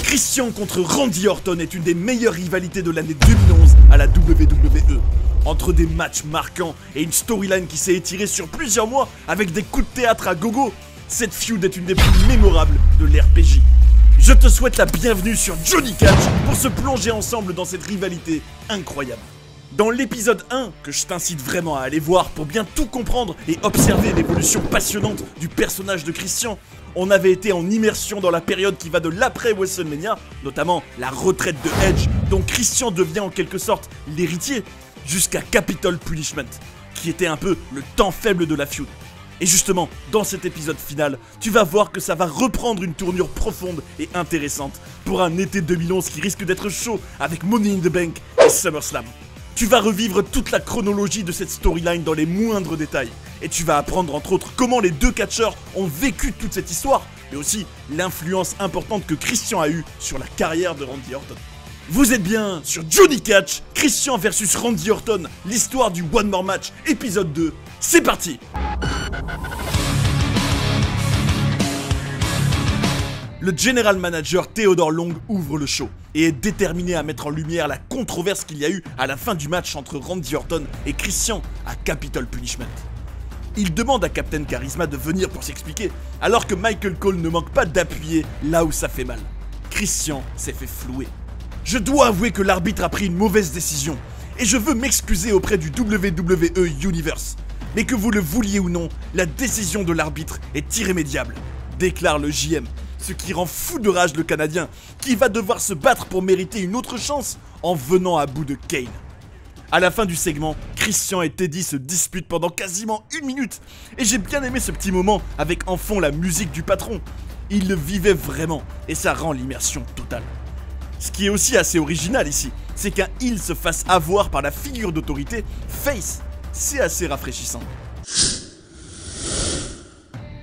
Christian contre Randy Orton est une des meilleures rivalités de l'année 2011 à la WWE. Entre des matchs marquants et une storyline qui s'est étirée sur plusieurs mois avec des coups de théâtre à gogo, cette feud est une des plus mémorables de l'RPJ. Je te souhaite la bienvenue sur Johnny Catch pour se plonger ensemble dans cette rivalité incroyable. Dans l'épisode 1, que je t'incite vraiment à aller voir pour bien tout comprendre et observer l'évolution passionnante du personnage de Christian, on avait été en immersion dans la période qui va de l'après-WrestleMania, notamment la retraite de Edge, dont Christian devient en quelque sorte l'héritier, jusqu'à Capitol Punishment, qui était un peu le temps faible de la feud. Et justement, dans cet épisode final, tu vas voir que ça va reprendre une tournure profonde et intéressante pour un été 2011 qui risque d'être chaud avec Money in the Bank et SummerSlam. Tu vas revivre toute la chronologie de cette storyline dans les moindres détails. Et tu vas apprendre entre autres comment les deux catcheurs ont vécu toute cette histoire, mais aussi l'influence importante que Christian a eue sur la carrière de Randy Orton. Vous êtes bien sur Johnny Catch, Christian vs Randy Orton, l'histoire du One More Match, épisode 2, c'est parti! Le general manager Theodore Long ouvre le show et est déterminé à mettre en lumière la controverse qu'il y a eu à la fin du match entre Randy Orton et Christian à Capitol Punishment. Il demande à Captain Charisma de venir pour s'expliquer, alors que Michael Cole ne manque pas d'appuyer là où ça fait mal. Christian s'est fait flouer. Je dois avouer que l'arbitre a pris une mauvaise décision, et je veux m'excuser auprès du WWE Universe. Mais que vous le vouliez ou non, la décision de l'arbitre est irrémédiable, déclare le JM, ce qui rend fou de rage le Canadien, qui va devoir se battre pour mériter une autre chance en venant à bout de Kane. À la fin du segment, Christian et Teddy se disputent pendant quasiment 1 minute, et j'ai bien aimé ce petit moment avec en fond la musique du patron. Il le vivait vraiment, et ça rend l'immersion totale. Ce qui est aussi assez original ici, c'est qu'un heel se fasse avoir par la figure d'autorité face. C'est assez rafraîchissant.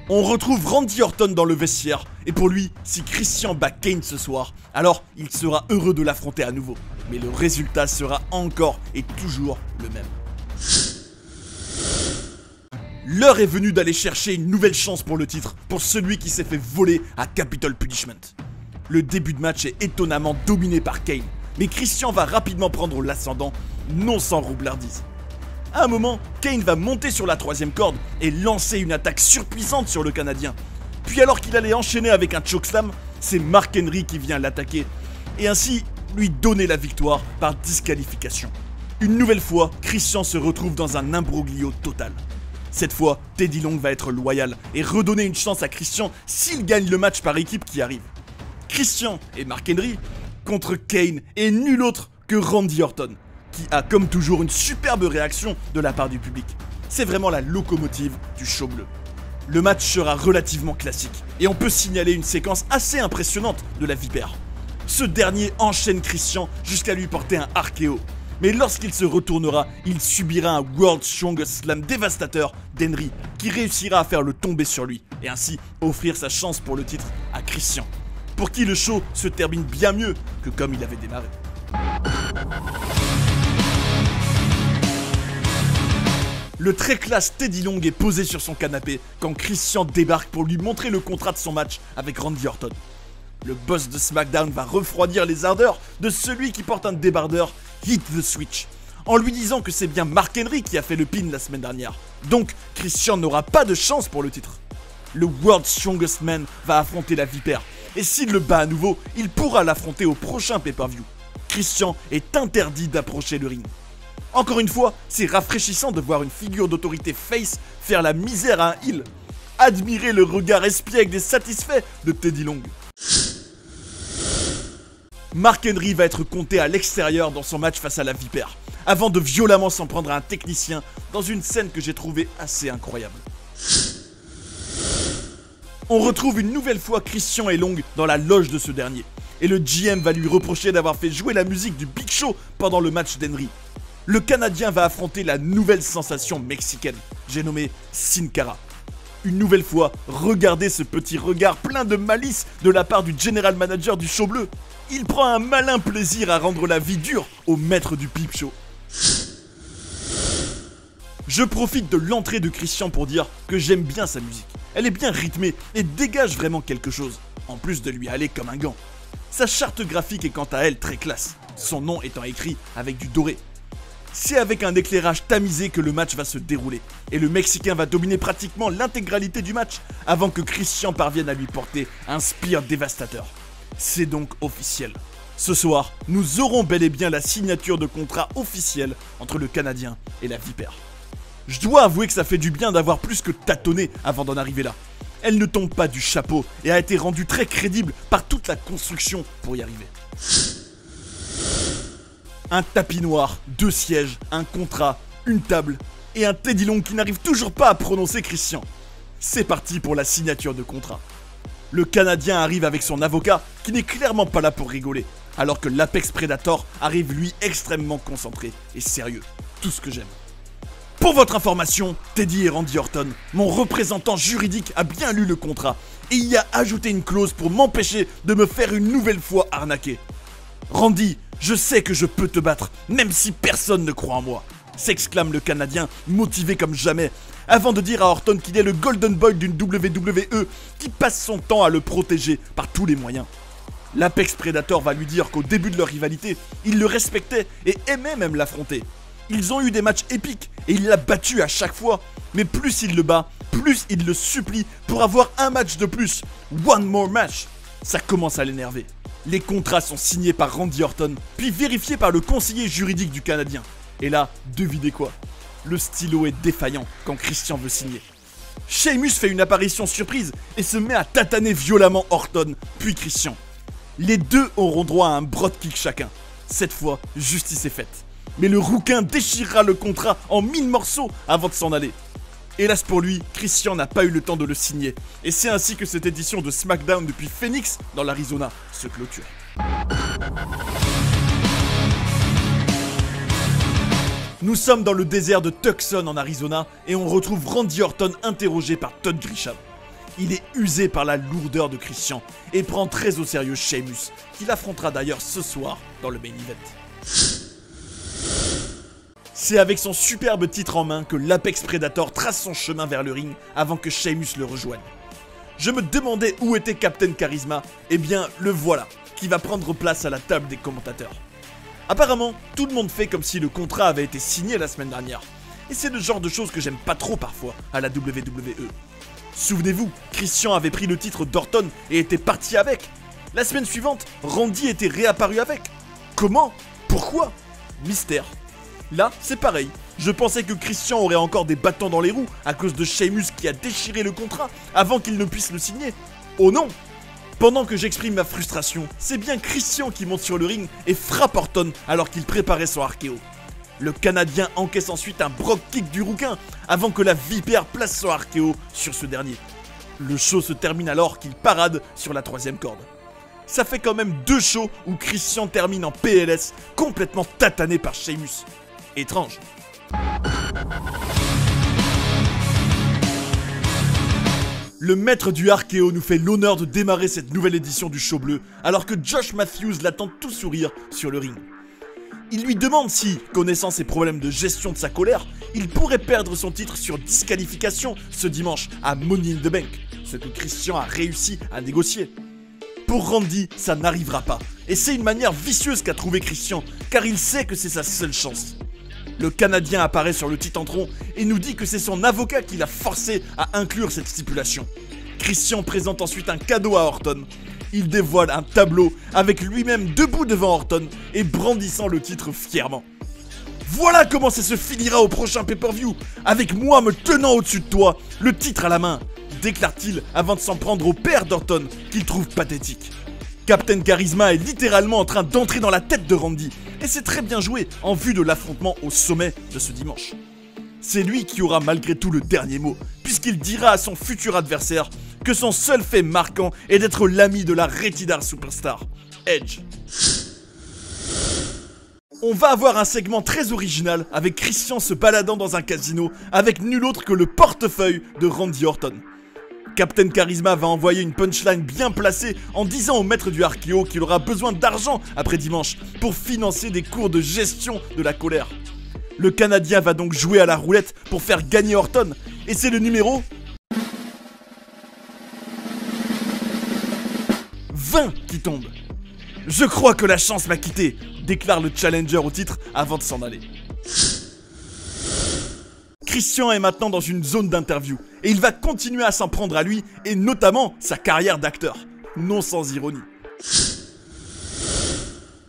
On retrouve Randy Orton dans le vestiaire, et pour lui, si Christian bat Kane ce soir, alors il sera heureux de l'affronter à nouveau. Mais le résultat sera encore et toujours le même. L'heure est venue d'aller chercher une nouvelle chance pour le titre, pour celui qui s'est fait voler à Capitol Punishment. Le début de match est étonnamment dominé par Kane, mais Christian va rapidement prendre l'ascendant, non sans roublardise. À un moment, Kane va monter sur la 3e corde et lancer une attaque surpuissante sur le Canadien. Puis alors qu'il allait enchaîner avec un chokeslam, c'est Mark Henry qui vient l'attaquer, et ainsi lui donner la victoire par disqualification. Une nouvelle fois, Christian se retrouve dans un imbroglio total. Cette fois, Teddy Long va être loyal et redonner une chance à Christian s'il gagne le match par équipe qui arrive. Christian et Mark Henry contre Kane et nul autre que Randy Orton, qui a comme toujours une superbe réaction de la part du public. C'est vraiment la locomotive du show bleu. Le match sera relativement classique, et on peut signaler une séquence assez impressionnante de la Vipère. Ce dernier enchaîne Christian jusqu'à lui porter un RKO, mais lorsqu'il se retournera, il subira un World Strongest Slam dévastateur d'Henry, qui réussira à faire le tomber sur lui, et ainsi offrir sa chance pour le titre à Christian, pour qui le show se termine bien mieux que comme il avait démarré. Le très classe Teddy Long est posé sur son canapé quand Christian débarque pour lui montrer le contrat de son match avec Randy Orton. Le boss de SmackDown va refroidir les ardeurs de celui qui porte un débardeur Hit the Switch, en lui disant que c'est bien Mark Henry qui a fait le pin la semaine dernière. Donc Christian n'aura pas de chance pour le titre. Le World Strongest Man va affronter la Vipère, et s'il le bat à nouveau, il pourra l'affronter au prochain pay-per-view. Christian est interdit d'approcher le ring. Encore une fois, c'est rafraîchissant de voir une figure d'autorité face faire la misère à un heel. Admirez le regard espiègle et satisfait de Teddy Long. Mark Henry va être compté à l'extérieur dans son match face à la Vipère, avant de violemment s'en prendre à un technicien dans une scène que j'ai trouvée assez incroyable. On retrouve une nouvelle fois Christian et Long dans la loge de ce dernier, et le GM va lui reprocher d'avoir fait jouer la musique du Big Show pendant le match d'Henry. Le Canadien va affronter la nouvelle sensation mexicaine, j'ai nommé Sin Cara. Une nouvelle fois, regardez ce petit regard plein de malice de la part du general manager du show bleu. Il prend un malin plaisir à rendre la vie dure au maître du Peep Show. Je profite de l'entrée de Christian pour dire que j'aime bien sa musique. Elle est bien rythmée et dégage vraiment quelque chose, en plus de lui aller comme un gant. Sa charte graphique est quant à elle très classe, son nom étant écrit avec du doré. C'est avec un éclairage tamisé que le match va se dérouler, et le Mexicain va dominer pratiquement l'intégralité du match avant que Christian parvienne à lui porter un spear dévastateur. C'est donc officiel. Ce soir, nous aurons bel et bien la signature de contrat officiel entre le Canadien et la Vipère. Je dois avouer que ça fait du bien d'avoir plus que tâtonné avant d'en arriver là. Elle ne tombe pas du chapeau et a été rendue très crédible par toute la construction pour y arriver. Un tapis noir, 2 sièges, un contrat, une table et un Teddy Long qui n'arrive toujours pas à prononcer Christian. C'est parti pour la signature de contrat. Le Canadien arrive avec son avocat qui n'est clairement pas là pour rigoler, alors que l'Apex Predator arrive lui extrêmement concentré et sérieux. Tout ce que j'aime. Pour votre information, Teddy et Randy Orton, mon représentant juridique, a bien lu le contrat et y a ajouté une clause pour m'empêcher de me faire une nouvelle fois arnaquer. Randy, je sais que je peux te battre, même si personne ne croit en moi, s'exclame le Canadien, motivé comme jamais, avant de dire à Orton qu'il est le Golden Boy d'une WWE qui passe son temps à le protéger par tous les moyens. L'Apex Predator va lui dire qu'au début de leur rivalité, il le respectait et aimait même l'affronter. Ils ont eu des matchs épiques et il l'a battu à chaque fois, mais plus il le bat, plus il le supplie pour avoir un match de plus, one more match. Ça commence à l'énerver. Les contrats sont signés par Randy Orton, puis vérifiés par le conseiller juridique du Canadien. Et là, devinez quoi? Le stylo est défaillant quand Christian veut signer. Sheamus fait une apparition surprise et se met à tataner violemment Orton, puis Christian. Les deux auront droit à un broad kick chacun. Cette fois, justice est faite. Mais le rouquin déchirera le contrat en 1000 morceaux avant de s'en aller. Hélas pour lui, Christian n'a pas eu le temps de le signer. Et c'est ainsi que cette édition de SmackDown depuis Phoenix, dans l'Arizona, se clôture. Nous sommes dans le désert de Tucson en Arizona et on retrouve Randy Orton interrogé par Todd Grisham. Il est usé par la lourdeur de Christian et prend très au sérieux Sheamus, qu'il affrontera d'ailleurs ce soir dans le main event. C'est avec son superbe titre en main que l'Apex Predator trace son chemin vers le ring avant que Sheamus le rejoigne. Je me demandais où était Captain Charisma, et bien le voilà, qui va prendre place à la table des commentateurs. Apparemment, tout le monde fait comme si le contrat avait été signé la semaine dernière, et c'est le genre de choses que j'aime pas trop parfois à la WWE. Souvenez-vous, Christian avait pris le titre d'Orton et était parti avec. La semaine suivante, Randy était réapparu avec. Comment? Pourquoi? Mystère. Là, c'est pareil. Je pensais que Christian aurait encore des bâtons dans les roues à cause de Sheamus qui a déchiré le contrat avant qu'il ne puisse le signer. Oh non! Pendant que j'exprime ma frustration, c'est bien Christian qui monte sur le ring et frappe Orton alors qu'il préparait son RKO. Le Canadien encaisse ensuite un brogue kick du rouquin avant que la Vipère place son RKO sur ce dernier. Le show se termine alors qu'il parade sur la 3e corde. Ça fait quand même 2 shows où Christian termine en PLS complètement tatané par Sheamus. Étrange. Le maître du RKO nous fait l'honneur de démarrer cette nouvelle édition du show bleu alors que Josh Matthews l'attend tout sourire sur le ring. Il lui demande si, connaissant ses problèmes de gestion de sa colère, il pourrait perdre son titre sur disqualification ce dimanche à Money in the Bank, ce que Christian a réussi à négocier. Pour Randy, ça n'arrivera pas, et c'est une manière vicieuse qu'a trouvé Christian, car il sait que c'est sa seule chance. Le Canadien apparaît sur le Titantron et nous dit que c'est son avocat qui l'a forcé à inclure cette stipulation. Christian présente ensuite un cadeau à Orton. Il dévoile un tableau avec lui-même debout devant Orton et brandissant le titre fièrement. Voilà comment ça se finira au prochain pay-per-view, avec moi me tenant au-dessus de toi, le titre à la main, déclare-t-il avant de s'en prendre au père d'Orton qu'il trouve pathétique. Captain Charisma est littéralement en train d'entrer dans la tête de Randy, et c'est très bien joué en vue de l'affrontement au sommet de ce dimanche. C'est lui qui aura malgré tout le dernier mot, puisqu'il dira à son futur adversaire que son seul fait marquant est d'être l'ami de la Retidar Superstar, Edge. On va avoir un segment très original avec Christian se baladant dans un casino avec nul autre que le portefeuille de Randy Orton. Captain Charisma va envoyer une punchline bien placée en disant au maître du RKO qu'il aura besoin d'argent après dimanche pour financer des cours de gestion de la colère. Le Canadien va donc jouer à la roulette pour faire gagner Orton, et c'est le numéro 20 qui tombe. Je crois que la chance m'a quitté, déclare le challenger au titre avant de s'en aller. Christian est maintenant dans une zone d'interview et il va continuer à s'en prendre à lui et notamment sa carrière d'acteur. Non sans ironie.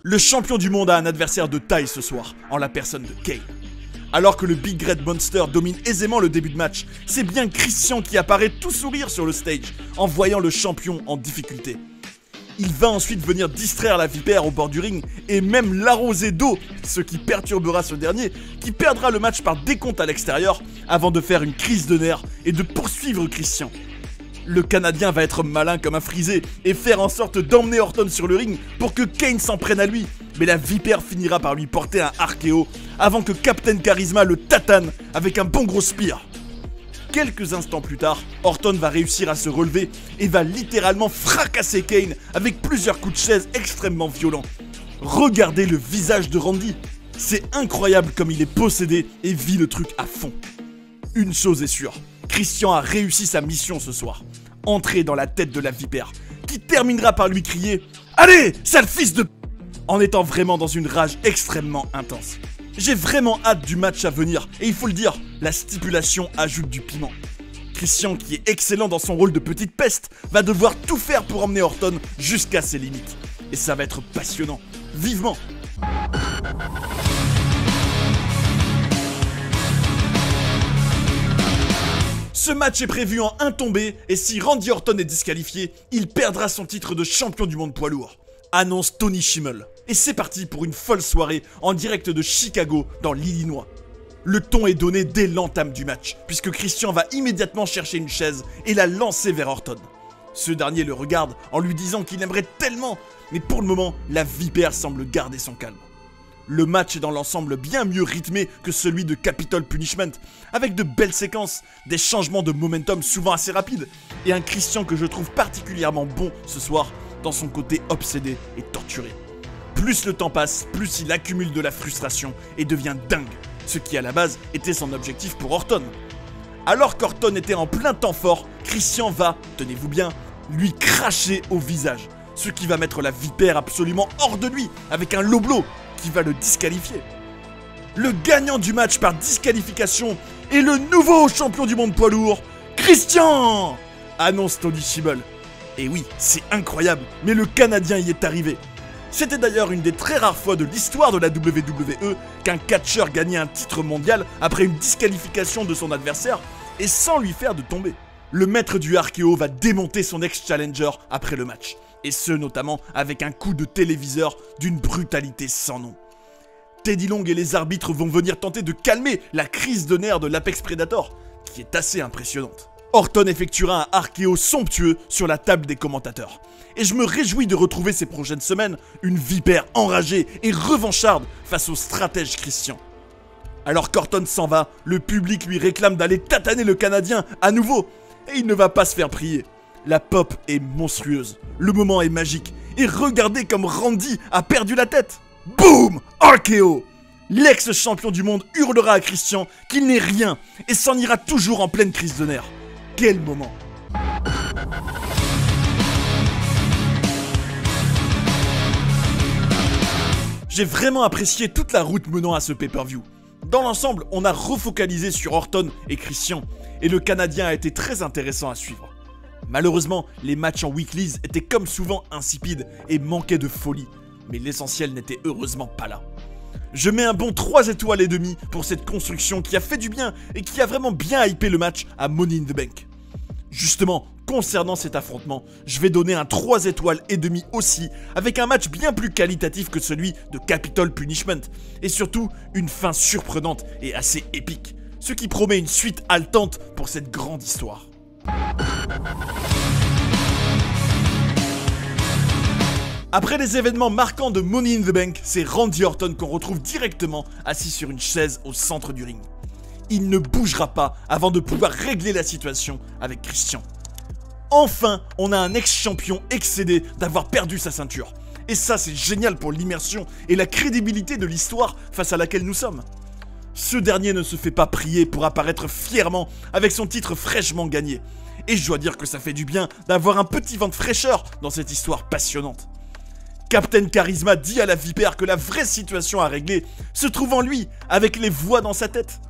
Le champion du monde a un adversaire de taille ce soir, en la personne de Kane. Alors que le Big Red Monster domine aisément le début de match, c'est bien Christian qui apparaît tout sourire sur le stage en voyant le champion en difficulté. Il va ensuite venir distraire la vipère au bord du ring et même l'arroser d'eau, ce qui perturbera ce dernier, qui perdra le match par décompte à l'extérieur avant de faire une crise de nerfs et de poursuivre Christian. Le Canadien va être malin comme un frisé et faire en sorte d'emmener Orton sur le ring pour que Kane s'en prenne à lui, mais la vipère finira par lui porter un RKO avant que Captain Charisma le tatane avec un bon gros spear. Quelques instants plus tard, Orton va réussir à se relever et va littéralement fracasser Kane avec plusieurs coups de chaise extrêmement violents. Regardez le visage de Randy. C'est incroyable comme il est possédé et vit le truc à fond. Une chose est sûre, Christian a réussi sa mission ce soir. Entrer dans la tête de la vipère, qui terminera par lui crier « Allez, sale fils de p***!» en étant vraiment dans une rage extrêmement intense. J'ai vraiment hâte du match à venir, et il faut le dire, la stipulation ajoute du piment. Christian, qui est excellent dans son rôle de petite peste, va devoir tout faire pour emmener Orton jusqu'à ses limites. Et ça va être passionnant. Vivement! Ce match est prévu en un tombé, et si Randy Orton est disqualifié, il perdra son titre de champion du monde poids lourd. Annonce Tony Schimmel. Et c'est parti pour une folle soirée en direct de Chicago, dans l'Illinois. Le ton est donné dès l'entame du match, puisque Christian va immédiatement chercher une chaise et la lancer vers Orton. Ce dernier le regarde en lui disant qu'il aimerait tellement, mais pour le moment, la vipère semble garder son calme. Le match est dans l'ensemble bien mieux rythmé que celui de Capitol Punishment, avec de belles séquences, des changements de momentum souvent assez rapides, et un Christian que je trouve particulièrement bon ce soir dans son côté obsédé et torturé. Plus le temps passe, plus il accumule de la frustration et devient dingue, ce qui à la base était son objectif pour Orton. Alors qu'Orton était en plein temps fort, Christian va, tenez-vous bien, lui cracher au visage, ce qui va mettre la vipère absolument hors de lui, avec un low blow qui va le disqualifier. Le gagnant du match par disqualification est le nouveau champion du monde poids lourd, Christian! Annonce Tony Schimmel. Et oui, c'est incroyable, mais le Canadien y est arrivé. C'était d'ailleurs une des très rares fois de l'histoire de la WWE qu'un catcheur gagnait un titre mondial après une disqualification de son adversaire et sans lui faire de tomber. Le maître du RKO va démonter son ex-challenger après le match, et ce notamment avec un coup de téléviseur d'une brutalité sans nom. Teddy Long et les arbitres vont venir tenter de calmer la crise de nerfs de l'Apex Predator, qui est assez impressionnante. Orton effectuera un RKO somptueux sur la table des commentateurs. Et je me réjouis de retrouver ces prochaines semaines une vipère enragée et revancharde face au stratège Christian. Alors qu'Orton s'en va, le public lui réclame d'aller tataner le Canadien à nouveau. Et il ne va pas se faire prier. La pop est monstrueuse, le moment est magique. Et regardez comme Randy a perdu la tête. Boum! RKO! L'ex-champion du monde hurlera à Christian qu'il n'est rien et s'en ira toujours en pleine crise de nerfs. Quel moment! J'ai vraiment apprécié toute la route menant à ce pay-per-view. Dans l'ensemble, on a refocalisé sur Orton et Christian, et le Canadien a été très intéressant à suivre. Malheureusement, les matchs en weeklies étaient comme souvent insipides et manquaient de folie, mais l'essentiel n'était heureusement pas là. Je mets un bon 3 étoiles et demi pour cette construction qui a fait du bien et qui a vraiment bien hypé le match à Money in the Bank. Justement, concernant cet affrontement, je vais donner un 3 étoiles et demi aussi, avec un match bien plus qualitatif que celui de Capitol Punishment, et surtout une fin surprenante et assez épique, ce qui promet une suite haletante pour cette grande histoire. Après les événements marquants de Money in the Bank, c'est Randy Orton qu'on retrouve directement assis sur une chaise au centre du ring. Il ne bougera pas avant de pouvoir régler la situation avec Christian. Enfin, on a un ex-champion excédé d'avoir perdu sa ceinture. Et ça, c'est génial pour l'immersion et la crédibilité de l'histoire face à laquelle nous sommes. Ce dernier ne se fait pas prier pour apparaître fièrement avec son titre fraîchement gagné. Et je dois dire que ça fait du bien d'avoir un petit vent de fraîcheur dans cette histoire passionnante. Captain Charisma dit à la vipère que la vraie situation à régler se trouve en lui, avec les voix dans sa tête.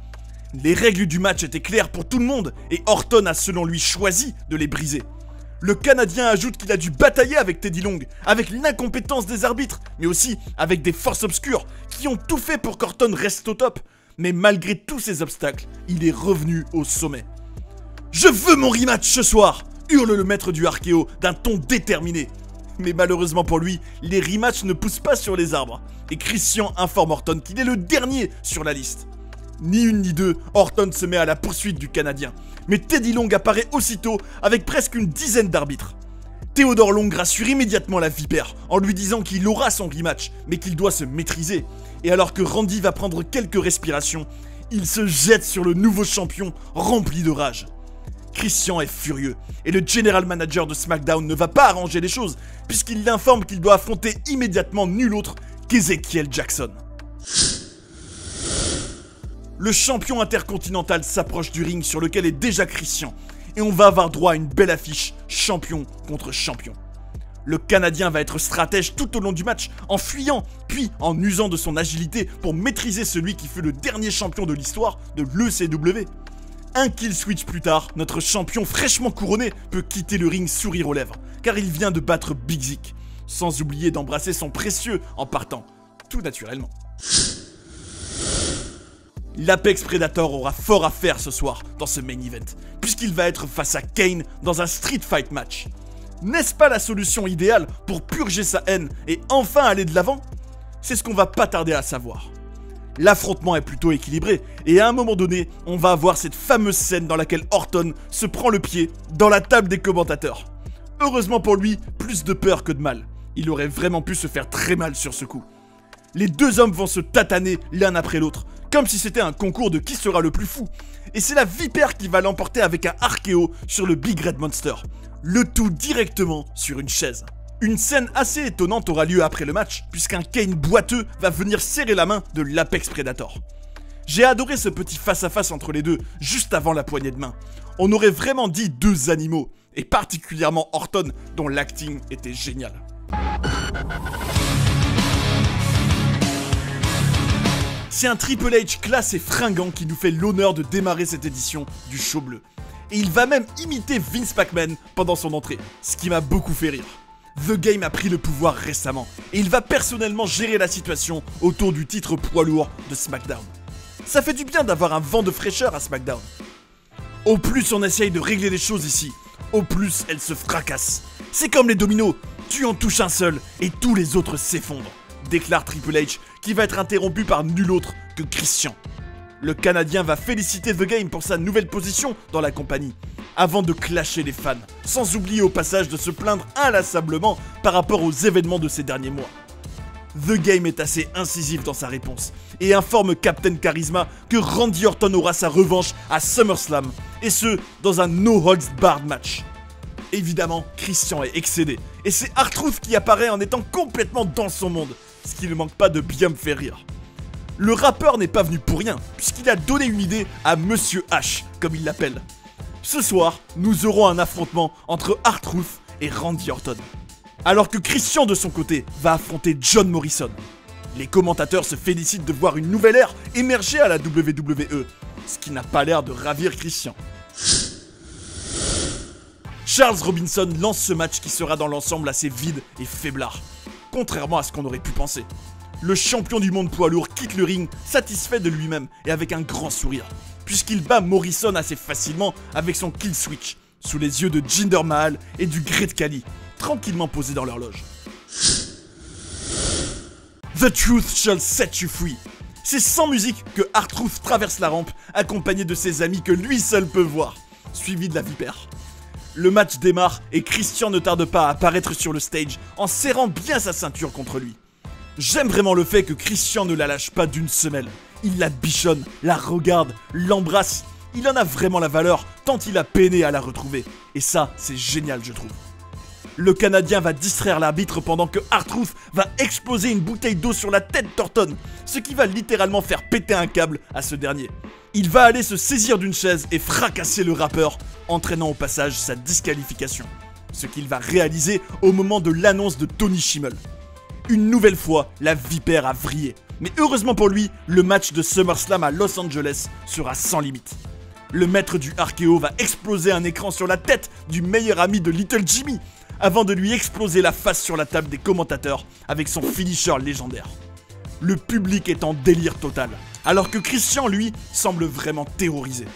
Les règles du match étaient claires pour tout le monde et Orton a selon lui choisi de les briser. Le Canadien ajoute qu'il a dû batailler avec Teddy Long, avec l'incompétence des arbitres, mais aussi avec des forces obscures qui ont tout fait pour qu'Orton reste au top. Mais malgré tous ces obstacles, il est revenu au sommet. « Je veux mon rematch ce soir !» hurle le maître du RKO d'un ton déterminé. Mais malheureusement pour lui, les rematchs ne poussent pas sur les arbres. Et Christian informe Orton qu'il est le dernier sur la liste. Ni une ni deux, Orton se met à la poursuite du Canadien. Mais Teddy Long apparaît aussitôt avec presque une dizaine d'arbitres. Theodore Long rassure immédiatement la vipère en lui disant qu'il aura son rematch, mais qu'il doit se maîtriser. Et alors que Randy va prendre quelques respirations, il se jette sur le nouveau champion rempli de rage. Christian est furieux, et le general manager de SmackDown ne va pas arranger les choses, puisqu'il l'informe qu'il doit affronter immédiatement nul autre qu'Ezekiel Jackson. Le champion intercontinental s'approche du ring sur lequel est déjà Christian, et on va avoir droit à une belle affiche champion contre champion. Le Canadien va être stratège tout au long du match, en fuyant, puis en usant de son agilité pour maîtriser celui qui fut le dernier champion de l'histoire de l'ECW. Un kill switch plus tard, notre champion fraîchement couronné peut quitter le ring sourire aux lèvres, car il vient de battre Big Zik, sans oublier d'embrasser son précieux en partant, tout naturellement. L'Apex Predator aura fort à faire ce soir dans ce main event, puisqu'il va être face à Kane dans un street fight match. N'est-ce pas la solution idéale pour purger sa haine et enfin aller de l'avant? C'est ce qu'on va pas tarder à savoir. L'affrontement est plutôt équilibré, et à un moment donné, on va avoir cette fameuse scène dans laquelle Orton se prend le pied dans la table des commentateurs. Heureusement pour lui, plus de peur que de mal. Il aurait vraiment pu se faire très mal sur ce coup. Les deux hommes vont se tataner l'un après l'autre, comme si c'était un concours de qui sera le plus fou. Et c'est la vipère qui va l'emporter avec un RKO sur le Big Red Monster. Le tout directement sur une chaise. Une scène assez étonnante aura lieu après le match, puisqu'un Kane boiteux va venir serrer la main de l'Apex Predator. J'ai adoré ce petit face-à-face entre les deux, juste avant la poignée de main. On aurait vraiment dit deux animaux, et particulièrement Orton, dont l'acting était génial. C'est un Triple H classe et fringant qui nous fait l'honneur de démarrer cette édition du Show Bleu. Et il va même imiter Vince McMahon pendant son entrée, ce qui m'a beaucoup fait rire. The Game a pris le pouvoir récemment, et il va personnellement gérer la situation autour du titre poids lourd de SmackDown. Ça fait du bien d'avoir un vent de fraîcheur à SmackDown. Au plus on essaye de régler les choses ici, au plus elles se fracassent. C'est comme les dominos, tu en touches un seul et tous les autres s'effondrent, déclare Triple H, qui va être interrompu par nul autre que Christian. Le Canadien va féliciter The Game pour sa nouvelle position dans la compagnie, avant de clasher les fans, sans oublier au passage de se plaindre inlassablement par rapport aux événements de ces derniers mois. The Game est assez incisif dans sa réponse, et informe Captain Charisma que Randy Orton aura sa revanche à SummerSlam, et ce, dans un no-holds-barred match. Évidemment, Christian est excédé, et c'est R-Truth qui apparaît en étant complètement dans son monde, ce qui ne manque pas de bien me faire rire. Le rappeur n'est pas venu pour rien, puisqu'il a donné une idée à Monsieur H, comme il l'appelle. Ce soir, nous aurons un affrontement entre R-Truth et Randy Orton. Alors que Christian de son côté va affronter John Morrison. Les commentateurs se félicitent de voir une nouvelle ère émerger à la WWE, ce qui n'a pas l'air de ravir Christian. Charles Robinson lance ce match qui sera dans l'ensemble assez vide et faiblard, contrairement à ce qu'on aurait pu penser. Le champion du monde poids lourd quitte le ring satisfait de lui-même et avec un grand sourire, puisqu'il bat Morrison assez facilement avec son kill switch, sous les yeux de Jinder Mahal et du Great Khali, tranquillement posés dans leur loge. The truth shall set you free. C'est sans musique que R-Truth traverse la rampe, accompagné de ses amis que lui seul peut voir, suivi de la vipère. Le match démarre et Christian ne tarde pas à apparaître sur le stage en serrant bien sa ceinture contre lui. J'aime vraiment le fait que Christian ne la lâche pas d'une semelle. Il la bichonne, la regarde, l'embrasse. Il en a vraiment la valeur tant il a peiné à la retrouver. Et ça, c'est génial je trouve. Le Canadien va distraire l'arbitre pendant que R-Truth va exploser une bouteille d'eau sur la tête d'Orton, ce qui va littéralement faire péter un câble à ce dernier. Il va aller se saisir d'une chaise et fracasser le rappeur, entraînant au passage sa disqualification. Ce qu'il va réaliser au moment de l'annonce de Tony Schimmel. Une nouvelle fois, la vipère a vrillé. Mais heureusement pour lui, le match de SummerSlam à Los Angeles sera sans limite. Le maître du RKO va exploser un écran sur la tête du meilleur ami de Little Jimmy, avant de lui exploser la face sur la table des commentateurs avec son finisher légendaire. Le public est en délire total, alors que Christian, lui, semble vraiment terrorisé.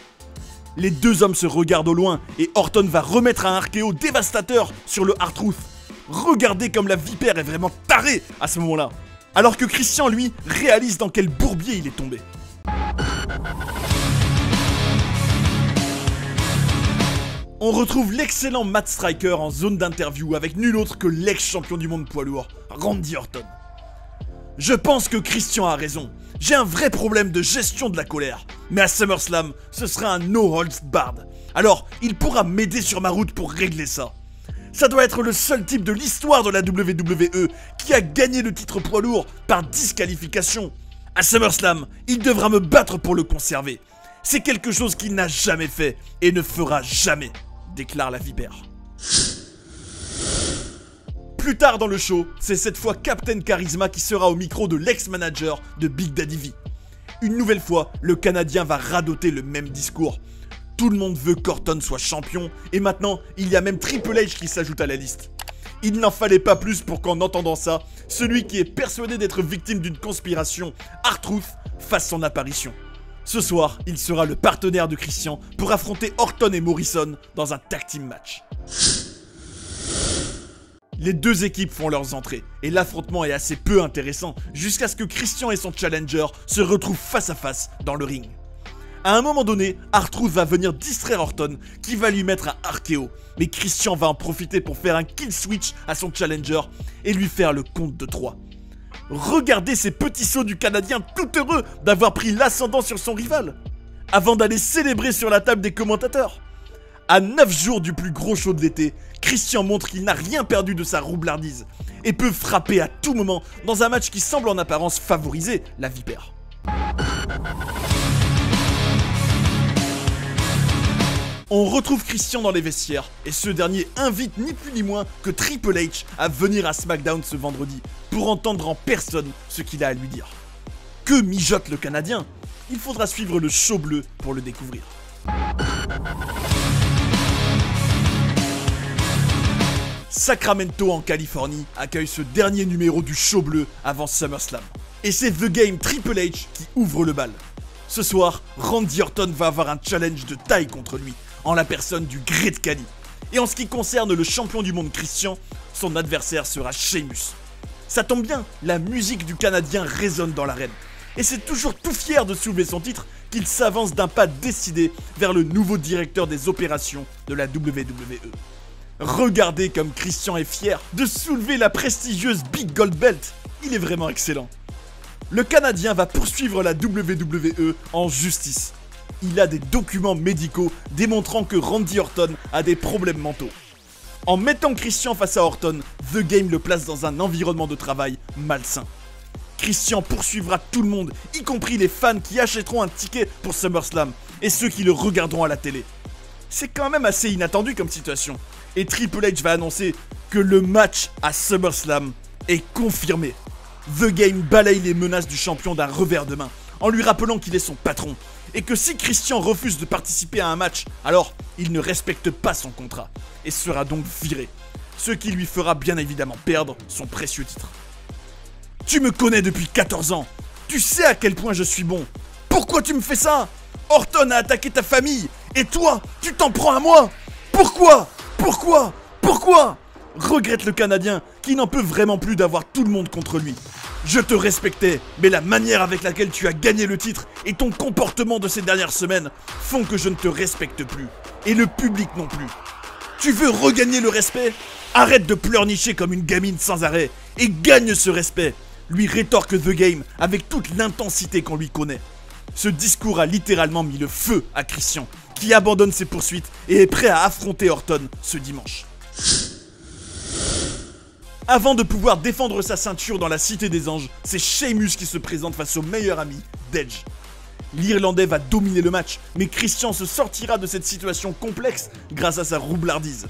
Les deux hommes se regardent au loin et Orton va remettre un RKO dévastateur sur le R-Truth. Regardez comme la vipère est vraiment tarée à ce moment-là. Alors que Christian, lui, réalise dans quel bourbier il est tombé. On retrouve l'excellent Matt Striker en zone d'interview avec nul autre que l'ex-champion du monde poids lourd, Randy Orton. Je pense que Christian a raison. J'ai un vrai problème de gestion de la colère. Mais à SummerSlam, ce sera un no holds barred. Alors, il pourra m'aider sur ma route pour régler ça. Ça doit être le seul type de l'histoire de la WWE qui a gagné le titre poids lourd par disqualification. À SummerSlam, il devra me battre pour le conserver. C'est quelque chose qu'il n'a jamais fait et ne fera jamais, déclare la vipère. Plus tard dans le show, c'est cette fois Captain Charisma qui sera au micro de l'ex-manager de Big Daddy V. Une nouvelle fois, le Canadien va radoter le même discours. Tout le monde veut qu'Orton soit champion, et maintenant, il y a même Triple H qui s'ajoute à la liste. Il n'en fallait pas plus pour qu'en entendant ça, celui qui est persuadé d'être victime d'une conspiration, R-Truth, fasse son apparition. Ce soir, il sera le partenaire de Christian pour affronter Orton et Morrison dans un tag team match. Les deux équipes font leurs entrées, et l'affrontement est assez peu intéressant jusqu'à ce que Christian et son challenger se retrouvent face à face dans le ring. À un moment donné, R-Truth va venir distraire Orton, qui va lui mettre un RKO, mais Christian va en profiter pour faire un kill switch à son challenger et lui faire le compte de 3. Regardez ces petits sauts du Canadien tout heureux d'avoir pris l'ascendant sur son rival, avant d'aller célébrer sur la table des commentateurs. À 9 jours du plus gros show de l'été, Christian montre qu'il n'a rien perdu de sa roublardise et peut frapper à tout moment dans un match qui semble en apparence favoriser la vipère. On retrouve Christian dans les vestiaires et ce dernier invite ni plus ni moins que Triple H à venir à SmackDown ce vendredi pour entendre en personne ce qu'il a à lui dire. Que mijote le Canadien? Il faudra suivre le show bleu pour le découvrir. Sacramento en Californie accueille ce dernier numéro du show bleu avant SummerSlam. Et c'est The Game Triple H qui ouvre le bal. Ce soir, Randy Orton va avoir un challenge de taille contre lui, en la personne du Great Khali. Et en ce qui concerne le champion du monde Christian, son adversaire sera Sheamus. Ça tombe bien, la musique du Canadien résonne dans l'arène. Et c'est toujours tout fier de soulever son titre qu'il s'avance d'un pas décidé vers le nouveau directeur des opérations de la WWE. Regardez comme Christian est fier de soulever la prestigieuse Big Gold Belt. Il est vraiment excellent. Le Canadien va poursuivre la WWE en justice. Il a des documents médicaux démontrant que Randy Orton a des problèmes mentaux. En mettant Christian face à Orton, The Game le place dans un environnement de travail malsain. Christian poursuivra tout le monde, y compris les fans qui achèteront un ticket pour SummerSlam et ceux qui le regarderont à la télé. C'est quand même assez inattendu comme situation. Et Triple H va annoncer que le match à SummerSlam est confirmé. The Game balaye les menaces du champion d'un revers de main, en lui rappelant qu'il est son patron, et que si Christian refuse de participer à un match, alors il ne respecte pas son contrat, et sera donc viré, ce qui lui fera bien évidemment perdre son précieux titre. Tu me connais depuis 14 ans, tu sais à quel point je suis bon, pourquoi tu me fais ça? Orton a attaqué ta famille, et toi, tu t'en prends à moi? Pourquoi? Pourquoi? Pourquoi? Regrette le Canadien, qui n'en peut vraiment plus d'avoir tout le monde contre lui. Je te respectais, mais la manière avec laquelle tu as gagné le titre et ton comportement de ces dernières semaines font que je ne te respecte plus. Et le public non plus. Tu veux regagner le respect? Arrête de pleurnicher comme une gamine sans arrêt et gagne ce respect, lui rétorque The Game avec toute l'intensité qu'on lui connaît. Ce discours a littéralement mis le feu à Christian, qui abandonne ses poursuites et est prêt à affronter Orton ce dimanche. Avant de pouvoir défendre sa ceinture dans la Cité des Anges, c'est Sheamus qui se présente face au meilleur ami, d'Edge. L'Irlandais va dominer le match, mais Christian se sortira de cette situation complexe grâce à sa roublardise.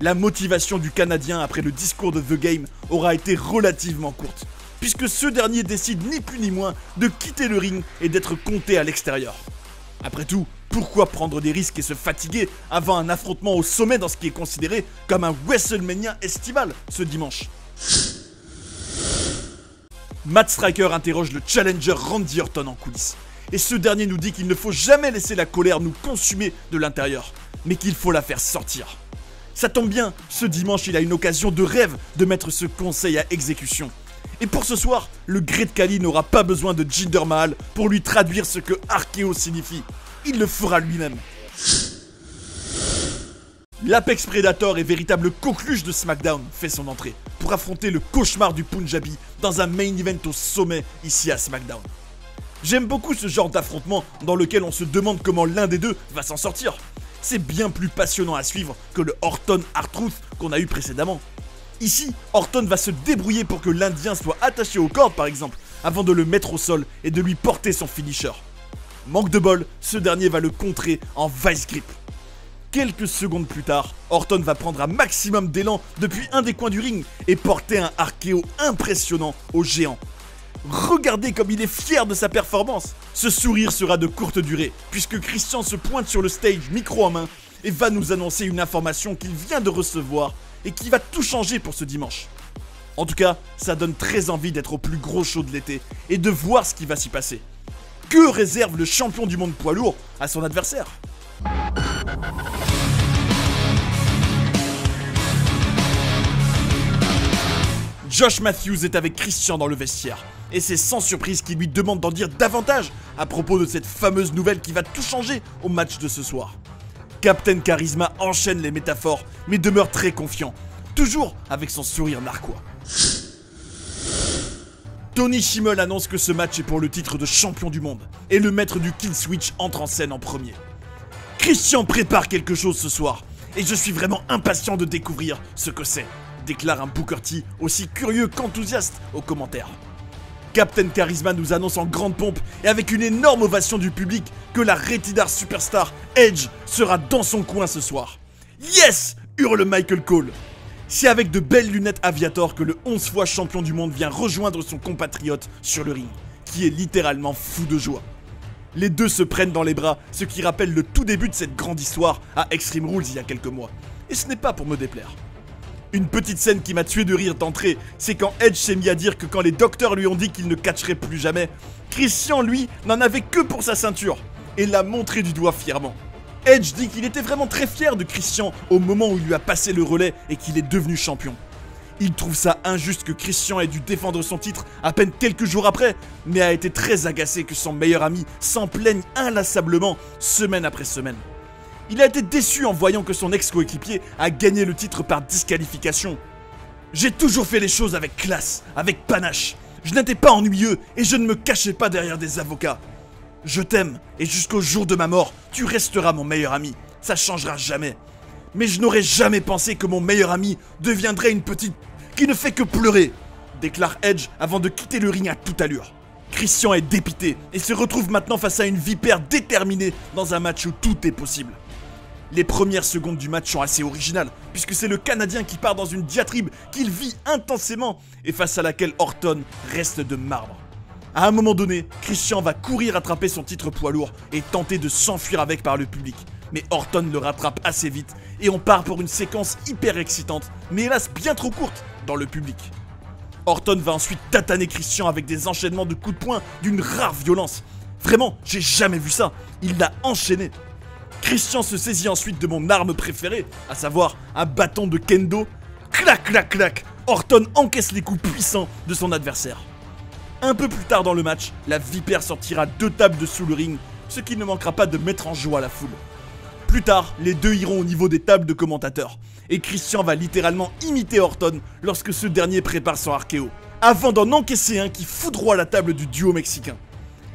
la motivation du Canadien après le discours de The Game aura été relativement courte, puisque ce dernier décide ni plus ni moins de quitter le ring et d'être compté à l'extérieur. Après tout, pourquoi prendre des risques et se fatiguer avant un affrontement au sommet dans ce qui est considéré comme un WrestleMania estival ce dimanche? Matt Striker interroge le challenger Randy Orton en coulisses, et ce dernier nous dit qu'il ne faut jamais laisser la colère nous consumer de l'intérieur, mais qu'il faut la faire sortir. Ça tombe bien, ce dimanche il a une occasion de rêve de mettre ce conseil à exécution. Et pour ce soir, le Great Khali n'aura pas besoin de Jinder Mahal pour lui traduire ce que RKO signifie. Il le fera lui-même. L'Apex Predator et véritable coqueluche de SmackDown fait son entrée pour affronter le cauchemar du Punjabi dans un main event au sommet ici à SmackDown. J'aime beaucoup ce genre d'affrontement dans lequel on se demande comment l'un des deux va s'en sortir. C'est bien plus passionnant à suivre que le Orton R-Truth qu'on a eu précédemment. Ici, Orton va se débrouiller pour que l'Indien soit attaché aux cordes par exemple, avant de le mettre au sol et de lui porter son finisher. Manque de bol, ce dernier va le contrer en vice grip. Quelques secondes plus tard, Orton va prendre un maximum d'élan depuis un des coins du ring et porter un RKO impressionnant au géant. Regardez comme il est fier de sa performance. Ce sourire sera de courte durée, puisque Christian se pointe sur le stage micro en main et va nous annoncer une information qu'il vient de recevoir et qui va tout changer pour ce dimanche. En tout cas, ça donne très envie d'être au plus gros show de l'été et de voir ce qui va s'y passer. Que réserve le champion du monde poids lourd à son adversaire ? Josh Matthews est avec Christian dans le vestiaire, et c'est sans surprise qu'il lui demande d'en dire davantage à propos de cette fameuse nouvelle qui va tout changer au match de ce soir. Captain Charisma enchaîne les métaphores, mais demeure très confiant, toujours avec son sourire narquois. Tony Schimmel annonce que ce match est pour le titre de champion du monde, et le maître du Kill Switch entre en scène en premier. Christian prépare quelque chose ce soir, et je suis vraiment impatient de découvrir ce que c'est, déclare un Booker T aussi curieux qu'enthousiaste aux commentaires. Captain Charisma nous annonce en grande pompe et avec une énorme ovation du public que la Rated R Superstar Edge sera dans son coin ce soir. Yes! Hurle Michael Cole. C'est avec de belles lunettes Aviator que le 11 fois champion du monde vient rejoindre son compatriote sur le ring, qui est littéralement fou de joie. Les deux se prennent dans les bras, ce qui rappelle le tout début de cette grande histoire à Extreme Rules il y a quelques mois. Et ce n'est pas pour me déplaire. Une petite scène qui m'a tué de rire d'entrée, c'est quand Edge s'est mis à dire que quand les docteurs lui ont dit qu'il ne catcherait plus jamais, Christian, lui, n'en avait que pour sa ceinture, et l'a montré du doigt fièrement. Edge dit qu'il était vraiment très fier de Christian au moment où il lui a passé le relais et qu'il est devenu champion. Il trouve ça injuste que Christian ait dû défendre son titre à peine quelques jours après, mais a été très agacé que son meilleur ami s'en plaigne inlassablement semaine après semaine. Il a été déçu en voyant que son ex-coéquipier a gagné le titre par disqualification. J'ai toujours fait les choses avec classe, avec panache. Je n'étais pas ennuyeux et je ne me cachais pas derrière des avocats. Je t'aime et jusqu'au jour de ma mort, tu resteras mon meilleur ami. Ça changera jamais. Mais je n'aurais jamais pensé que mon meilleur ami deviendrait une petite qui ne fait que pleurer, déclare Edge avant de quitter le ring à toute allure. Christian est dépité et se retrouve maintenant face à une vipère déterminée dans un match où tout est possible. Les premières secondes du match sont assez originales, puisque c'est le Canadien qui part dans une diatribe qu'il vit intensément et face à laquelle Orton reste de marbre. À un moment donné, Christian va courir attraper son titre poids lourd et tenter de s'enfuir avec par le public. Mais Orton le rattrape assez vite et on part pour une séquence hyper excitante, mais hélas bien trop courte dans le public. Orton va ensuite tataner Christian avec des enchaînements de coups de poing d'une rare violence. Vraiment, j'ai jamais vu ça, il l'a enchaîné. Christian se saisit ensuite de mon arme préférée, à savoir un bâton de kendo. Clac, clac, clac, Orton encaisse les coups puissants de son adversaire. Un peu plus tard dans le match, la vipère sortira 2 tables de sous le ring, ce qui ne manquera pas de mettre en joie la foule. Plus tard, les deux iront au niveau des tables de commentateurs, et Christian va littéralement imiter Orton lorsque ce dernier prépare son RKO, avant d'en encaisser un qui foudroie la table du duo mexicain.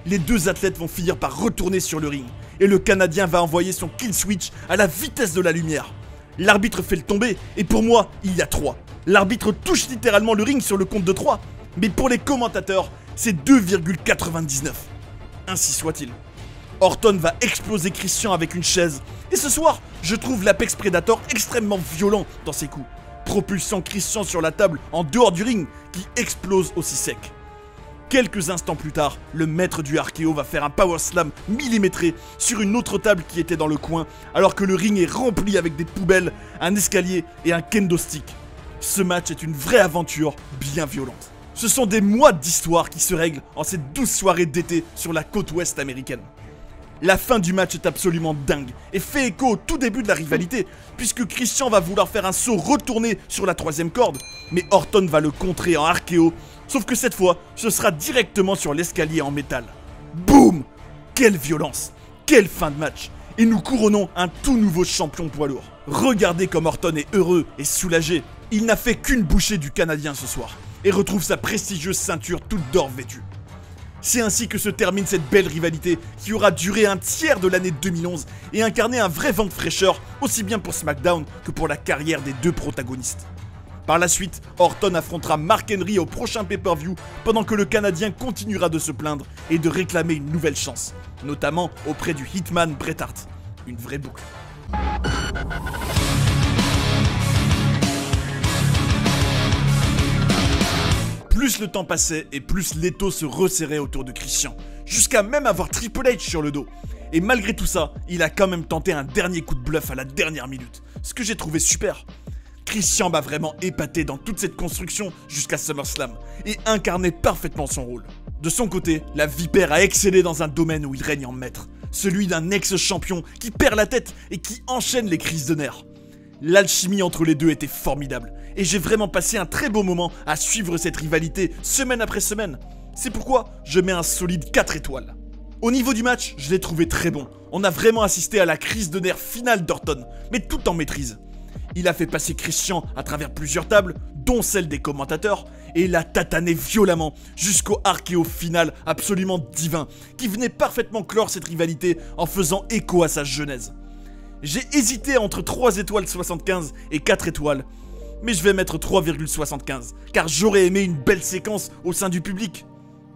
Les deux athlètes vont finir par retourner sur le ring, et le Canadien va envoyer son kill switch à la vitesse de la lumière. L'arbitre fait le tomber, et pour moi, il y a 3. L'arbitre touche littéralement le ring sur le compte de 3, mais pour les commentateurs, c'est 2,99. Ainsi soit-il. Orton va exploser Christian avec une chaise. Et ce soir, je trouve l'Apex Predator extrêmement violent dans ses coups, propulsant Christian sur la table en dehors du ring qui explose aussi sec. Quelques instants plus tard, le maître du RKO va faire un power slam millimétré sur une autre table qui était dans le coin, alors que le ring est rempli avec des poubelles, un escalier et un kendo stick. Ce match est une vraie aventure bien violente. Ce sont des mois d'histoire qui se règlent en cette douce soirée d'été sur la côte ouest américaine. La fin du match est absolument dingue et fait écho au tout début de la rivalité, puisque Christian va vouloir faire un saut retourné sur la troisième corde, mais Orton va le contrer en RKO, sauf que cette fois, ce sera directement sur l'escalier en métal. Boum! Quelle violence! Quelle fin de match! Et nous couronnons un tout nouveau champion poids lourd. Regardez comme Orton est heureux et soulagé. Il n'a fait qu'une bouchée du Canadien ce soir, et retrouve sa prestigieuse ceinture toute d'or vêtue. C'est ainsi que se termine cette belle rivalité qui aura duré un tiers de l'année 2011 et incarné un vrai vent de fraîcheur aussi bien pour SmackDown que pour la carrière des deux protagonistes. Par la suite, Orton affrontera Mark Henry au prochain pay-per-view pendant que le Canadien continuera de se plaindre et de réclamer une nouvelle chance, notamment auprès du Hitman Bret Hart. Une vraie boucle. Plus le temps passait et plus l'étau se resserrait autour de Christian, jusqu'à même avoir Triple H sur le dos. Et malgré tout ça, il a quand même tenté un dernier coup de bluff à la dernière minute, ce que j'ai trouvé super. Christian m'a vraiment épaté dans toute cette construction jusqu'à SummerSlam et incarnait parfaitement son rôle. De son côté, la Vipère a excellé dans un domaine où il règne en maître, celui d'un ex-champion qui perd la tête et qui enchaîne les crises de nerfs. L'alchimie entre les deux était formidable, et j'ai vraiment passé un très beau moment à suivre cette rivalité semaine après semaine. C'est pourquoi je mets un solide 4 étoiles. Au niveau du match, je l'ai trouvé très bon. On a vraiment assisté à la crise de nerfs finale d'Orton, mais tout en maîtrise. Il a fait passer Christian à travers plusieurs tables, dont celle des commentateurs, et l'a tatané violemment jusqu'au RKO final absolument divin, qui venait parfaitement clore cette rivalité en faisant écho à sa genèse. J'ai hésité entre 3 étoiles 75 et 4 étoiles, mais je vais mettre 3,75, car j'aurais aimé une belle séquence au sein du public.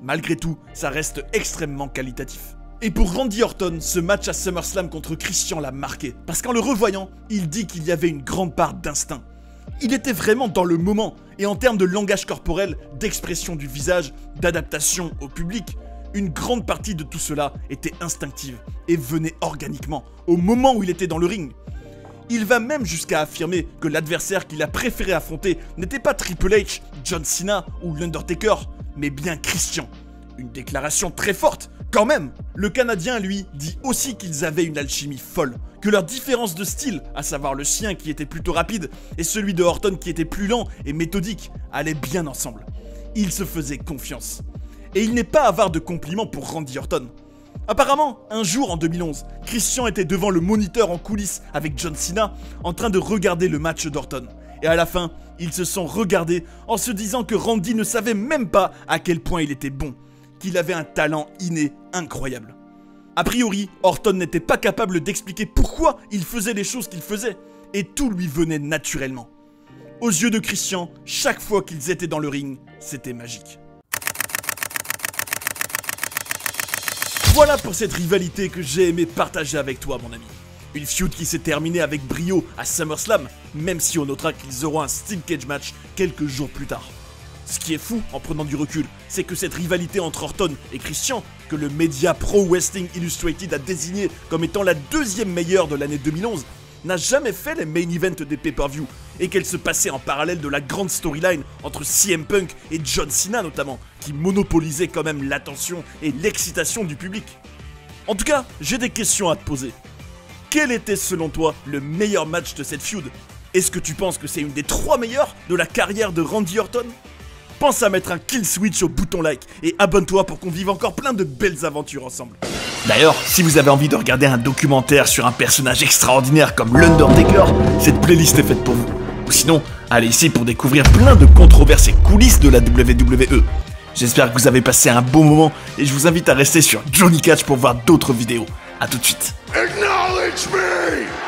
Malgré tout, ça reste extrêmement qualitatif. Et pour Randy Orton, ce match à SummerSlam contre Christian l'a marqué, parce qu'en le revoyant, il dit qu'il y avait une grande part d'instinct. Il était vraiment dans le moment, et en termes de langage corporel, d'expression du visage, d'adaptation au public, une grande partie de tout cela était instinctive et venait organiquement, au moment où il était dans le ring. Il va même jusqu'à affirmer que l'adversaire qu'il a préféré affronter n'était pas Triple H, John Cena ou l'Undertaker, mais bien Christian. Une déclaration très forte, quand même. Le Canadien, lui, dit aussi qu'ils avaient une alchimie folle, que leur différence de style, à savoir le sien qui était plutôt rapide et celui de Orton qui était plus lent et méthodique, allaient bien ensemble. Ils se faisaient confiance. Et il n'est pas avare de compliments pour Randy Orton. Apparemment, un jour en 2011, Christian était devant le moniteur en coulisses avec John Cena en train de regarder le match d'Orton. Et à la fin, ils se sont regardés en se disant que Randy ne savait même pas à quel point il était bon, qu'il avait un talent inné incroyable. A priori, Orton n'était pas capable d'expliquer pourquoi il faisait les choses qu'il faisait, et tout lui venait naturellement. Aux yeux de Christian, chaque fois qu'ils étaient dans le ring, c'était magique. Voilà pour cette rivalité que j'ai aimé partager avec toi, mon ami. Une feud qui s'est terminée avec brio à SummerSlam, même si on notera qu'ils auront un Steel Cage match quelques jours plus tard. Ce qui est fou, en prenant du recul, c'est que cette rivalité entre Orton et Christian, que le média Pro Wrestling Illustrated a désigné comme étant la deuxième meilleure de l'année 2011, n'a jamais fait les main events des pay-per-view, et qu'elle se passait en parallèle de la grande storyline entre CM Punk et John Cena notamment, qui monopolisait quand même l'attention et l'excitation du public. En tout cas, j'ai des questions à te poser. Quel était selon toi le meilleur match de cette feud? Est-ce que tu penses que c'est une des 3 meilleures de la carrière de Randy Orton? Pense à mettre un kill switch au bouton like et abonne-toi pour qu'on vive encore plein de belles aventures ensemble. D'ailleurs, si vous avez envie de regarder un documentaire sur un personnage extraordinaire comme l'Undertaker, cette playlist est faite pour vous. Ou sinon, allez ici pour découvrir plein de controverses et coulisses de la WWE. J'espère que vous avez passé un bon moment et je vous invite à rester sur Johnny Catch pour voir d'autres vidéos. A tout de suite. Acknowledge me!